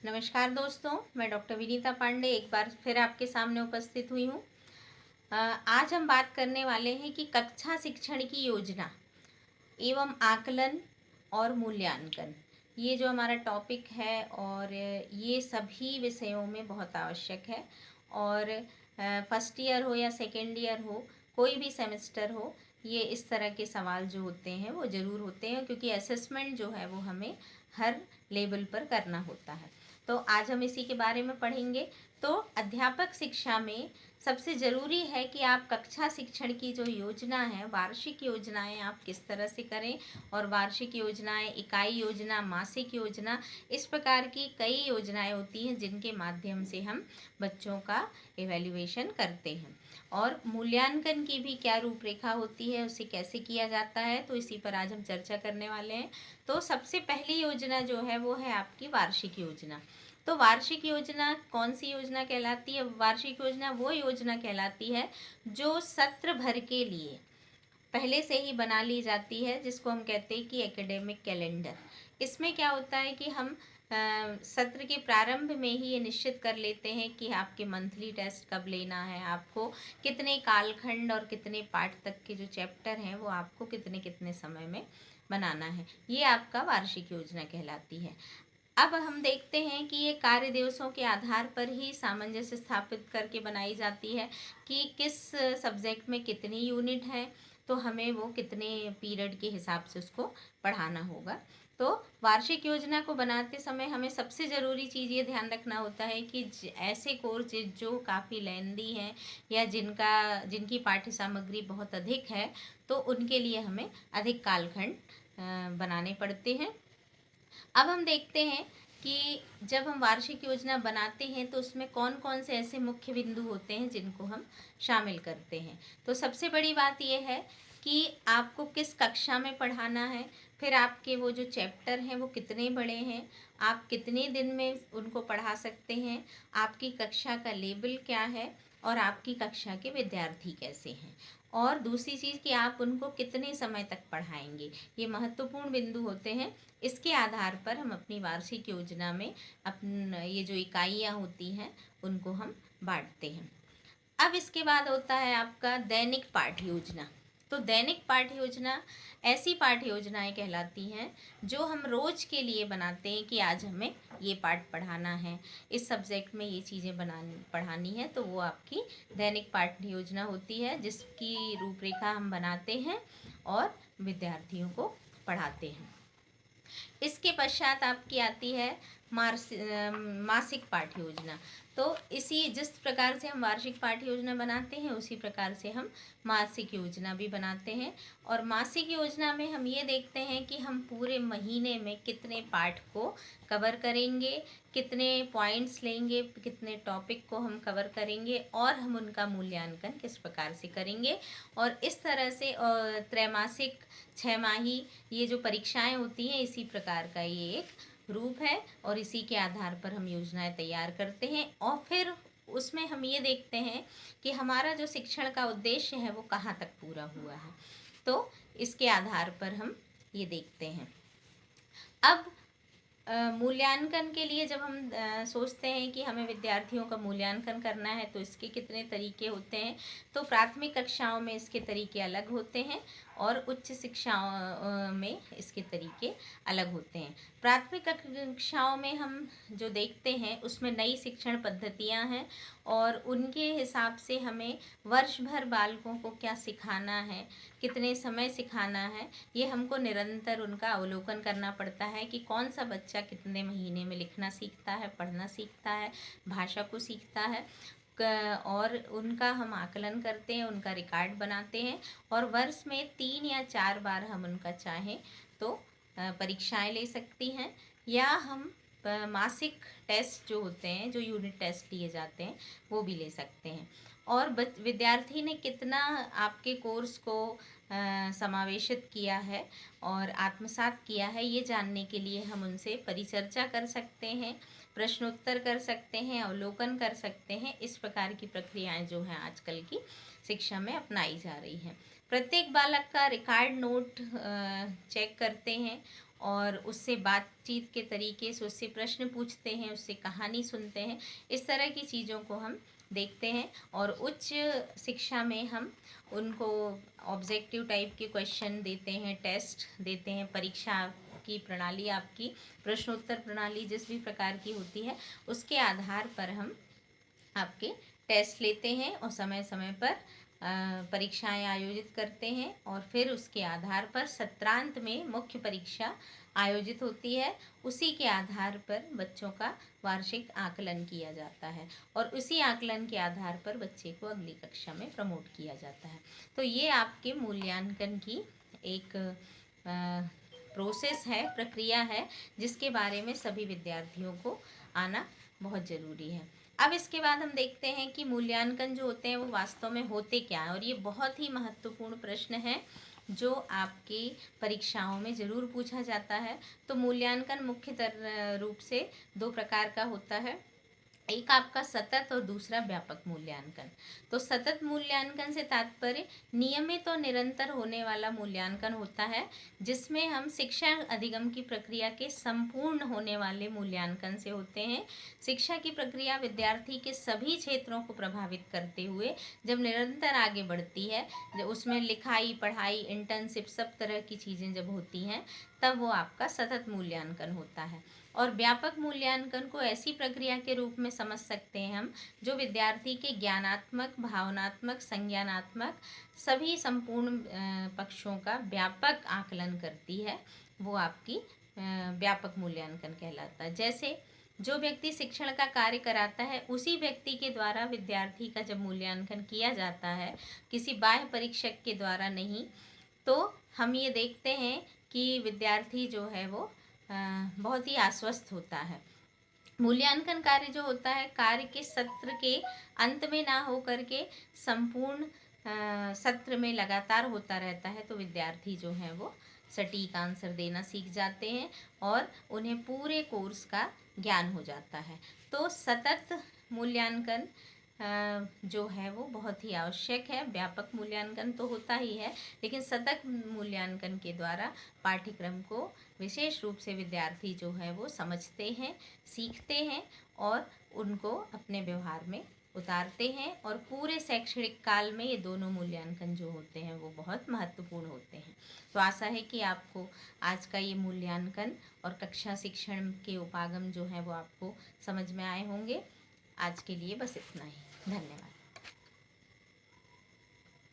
नमस्कार दोस्तों, मैं डॉक्टर विनीता पांडे एक बार फिर आपके सामने उपस्थित हुई हूँ। आज हम बात करने वाले हैं कि कक्षा शिक्षण की योजना एवं आकलन और मूल्यांकन, ये जो हमारा टॉपिक है और ये सभी विषयों में बहुत आवश्यक है। और फर्स्ट ईयर हो या सेकेंड ईयर हो, कोई भी सेमेस्टर हो, ये इस तरह के सवाल जो होते हैं वो ज़रूर होते हैं, क्योंकि असेसमेंट जो है वो हमें हर लेवल पर करना होता है। तो आज हम इसी के बारे में पढ़ेंगे। तो अध्यापक शिक्षा में सबसे ज़रूरी है कि आप कक्षा शिक्षण की जो योजना है, वार्षिक योजनाएं आप किस तरह से करें, और वार्षिक योजनाएं, इकाई योजना, मासिक योजना, इस प्रकार की कई योजनाएं होती हैं जिनके माध्यम से हम बच्चों का इवैल्यूएशन करते हैं। और मूल्यांकन की भी क्या रूपरेखा होती है, उसे कैसे किया जाता है, तो इसी पर आज हम चर्चा करने वाले हैं। तो सबसे पहली योजना जो है वो है आपकी वार्षिक योजना। तो वार्षिक योजना कौन सी योजना कहलाती है? वार्षिक योजना वो योजना कहलाती है जो सत्र भर के लिए पहले से ही बना ली जाती है, जिसको हम कहते हैं कि एकेडमिक कैलेंडर। इसमें क्या होता है कि हम सत्र के प्रारंभ में ही ये निश्चित कर लेते हैं कि आपके मंथली टेस्ट कब लेना है, आपको कितने कालखंड और कितने पाठ तक के जो चैप्टर हैं वो आपको कितने कितने समय में बनाना है। ये आपका वार्षिक योजना कहलाती है। अब हम देखते हैं कि ये कार्य दिवसों के आधार पर ही सामंजस्य स्थापित करके बनाई जाती है कि किस सब्जेक्ट में कितनी यूनिट है, तो हमें वो कितने पीरियड के हिसाब से उसको पढ़ाना होगा। तो वार्षिक योजना को बनाते समय हमें सबसे ज़रूरी चीज़ ये ध्यान रखना होता है कि ऐसे कोर्स जो काफ़ी लेंदी हैं या जिनकी पाठ्य सामग्री बहुत अधिक है, तो उनके लिए हमें अधिक कालखंड बनाने पड़ते हैं। अब हम देखते हैं कि जब हम वार्षिक योजना बनाते हैं तो उसमें कौन कौन से ऐसे मुख्य बिंदु होते हैं जिनको हम शामिल करते हैं। तो सबसे बड़ी बात यह है कि आपको किस कक्षा में पढ़ाना है, फिर आपके वो जो चैप्टर हैं वो कितने बड़े हैं, आप कितने दिन में उनको पढ़ा सकते हैं, आपकी कक्षा का लेवल क्या है, और आपकी कक्षा के विद्यार्थी कैसे हैं, और दूसरी चीज़ कि आप उनको कितने समय तक पढ़ाएंगे। ये महत्वपूर्ण बिंदु होते हैं। इसके आधार पर हम अपनी वार्षिक योजना में ये जो इकाइयाँ होती हैं उनको हम बांटते हैं। अब इसके बाद होता है आपका दैनिक पाठ योजना। तो दैनिक पाठ योजना ऐसी पाठ योजनाएं कहलाती हैं जो हम रोज के लिए बनाते हैं कि आज हमें ये पाठ पढ़ाना है, इस सब्जेक्ट में ये चीज़ें पढ़ानी है, तो वो आपकी दैनिक पाठ योजना होती है जिसकी रूपरेखा हम बनाते हैं और विद्यार्थियों को पढ़ाते हैं। इसके पश्चात आपकी आती है मासिक पाठ योजना। तो इसी जिस प्रकार से हम वार्षिक पाठ योजना बनाते हैं उसी प्रकार से हम मासिक योजना भी बनाते हैं। और मासिक योजना में हम ये देखते हैं कि हम पूरे महीने में कितने पाठ को कवर करेंगे, कितने पॉइंट्स लेंगे, कितने टॉपिक को हम कवर करेंगे, और हम उनका मूल्यांकन किस प्रकार से करेंगे। और इस तरह से त्रैमासिक, छमाही, ये जो परीक्षाएं होती हैं, इसी प्रकार का ये एक रूप है, और इसी के आधार पर हम योजनाएं तैयार करते हैं। और फिर उसमें हम ये देखते हैं कि हमारा जो शिक्षण का उद्देश्य है वो कहाँ तक पूरा हुआ है, तो इसके आधार पर हम ये देखते हैं। अब मूल्यांकन के लिए जब हम सोचते हैं कि हमें विद्यार्थियों का मूल्यांकन करना है तो इसके कितने तरीके होते हैं। तो प्राथमिक कक्षाओं में इसके तरीके अलग होते हैं और उच्च शिक्षाओं में इसके तरीके अलग होते हैं। प्राथमिक कक्षाओं में हम जो देखते हैं उसमें नई शिक्षण पद्धतियां हैं, और उनके हिसाब से हमें वर्ष भर बालकों को क्या सिखाना है, कितने समय सिखाना है, ये हमको निरंतर उनका अवलोकन करना पड़ता है कि कौन सा बच्चा कितने महीने में लिखना सीखता है, पढ़ना सीखता है, भाषा को सीखता है, और उनका हम आकलन करते हैं, उनका रिकॉर्ड बनाते हैं, और वर्ष में 3 या 4 बार हम उनका चाहें तो परीक्षाएं ले सकती हैं, या हम मासिक टेस्ट जो होते हैं, जो यूनिट टेस्ट लिए जाते हैं, वो भी ले सकते हैं। और विद्यार्थी ने कितना आपके कोर्स को समावेशित किया है और आत्मसात किया है, ये जानने के लिए हम उनसे परिचर्चा कर सकते हैं, प्रश्नोत्तर कर सकते हैं, अवलोकन कर सकते हैं। इस प्रकार की प्रक्रियाएं जो हैं आजकल की शिक्षा में अपनाई जा रही हैं। प्रत्येक बालक का रिकॉर्ड नोट चेक करते हैं, और उससे बातचीत के तरीके से उससे प्रश्न पूछते हैं, उससे कहानी सुनते हैं। इस तरह की चीज़ों को हम देखते हैं। और उच्च शिक्षा में हम उनको ऑब्जेक्टिव टाइप के क्वेश्चन देते हैं, टेस्ट देते हैं। परीक्षा की प्रणाली, आपकी प्रश्नोत्तर प्रणाली जिस भी प्रकार की होती है, उसके आधार पर हम आपके टेस्ट लेते हैं और समय समय पर परीक्षाएं आयोजित करते हैं। और फिर उसके आधार पर सत्रांत में मुख्य परीक्षा आयोजित होती है। उसी के आधार पर बच्चों का वार्षिक आकलन किया जाता है और उसी आकलन के आधार पर बच्चे को अगली कक्षा में प्रमोट किया जाता है। तो ये आपके मूल्यांकन की एक प्रोसेस है, प्रक्रिया है, जिसके बारे में सभी विद्यार्थियों को आना बहुत ज़रूरी है। अब इसके बाद हम देखते हैं कि मूल्यांकन जो होते हैं वो वास्तव में होते क्या हैं। और ये बहुत ही महत्वपूर्ण प्रश्न है जो आपकी परीक्षाओं में ज़रूर पूछा जाता है। तो मूल्यांकन मुख्य रूप से दो प्रकार का होता है। एक आपका सतत और दूसरा व्यापक मूल्यांकन। तो सतत मूल्यांकन से तात्पर्य नियमित और निरंतर होने वाला मूल्यांकन होता है, जिसमें हम शिक्षा अधिगम की प्रक्रिया के संपूर्ण होने वाले मूल्यांकन से होते हैं। शिक्षा की प्रक्रिया विद्यार्थी के सभी क्षेत्रों को प्रभावित करते हुए जब निरंतर आगे बढ़ती है, जब उसमें लिखाई, पढ़ाई, इंटर्नशिप, सब तरह की चीज़ें जब होती हैं, तब वो आपका सतत मूल्यांकन होता है। और व्यापक मूल्यांकन को ऐसी प्रक्रिया के रूप में समझ सकते हैं हम, जो विद्यार्थी के ज्ञानात्मक, भावनात्मक, संज्ञानात्मक सभी संपूर्ण पक्षों का व्यापक आकलन करती है। वो आपकी व्यापक मूल्यांकन कहलाता है। जैसे जो व्यक्ति शिक्षण का कार्य कराता है, उसी व्यक्ति के द्वारा विद्यार्थी का जब मूल्यांकन किया जाता है, किसी बाह्य परीक्षक के द्वारा नहीं, तो हम ये देखते हैं कि विद्यार्थी जो है वो बहुत ही आश्वस्त होता है। मूल्यांकन कार्य जो होता है, कार्य के सत्र के अंत में ना हो करके संपूर्ण सत्र में लगातार होता रहता है। तो विद्यार्थी जो है वो सटीक आंसर देना सीख जाते हैं और उन्हें पूरे कोर्स का ज्ञान हो जाता है। तो सतत मूल्यांकन जो है वो बहुत ही आवश्यक है। व्यापक मूल्यांकन तो होता ही है, लेकिन सतत मूल्यांकन के द्वारा पाठ्यक्रम को विशेष रूप से विद्यार्थी जो है वो समझते हैं, सीखते हैं और उनको अपने व्यवहार में उतारते हैं। और पूरे शैक्षणिक काल में ये दोनों मूल्यांकन जो होते हैं वो बहुत महत्वपूर्ण होते हैं। तो आशा है कि आपको आज का ये मूल्यांकन और कक्षा शिक्षण के उपागम जो है वो आपको समझ में आए होंगे। आज के लिए बस इतना ही। धन्यवाद।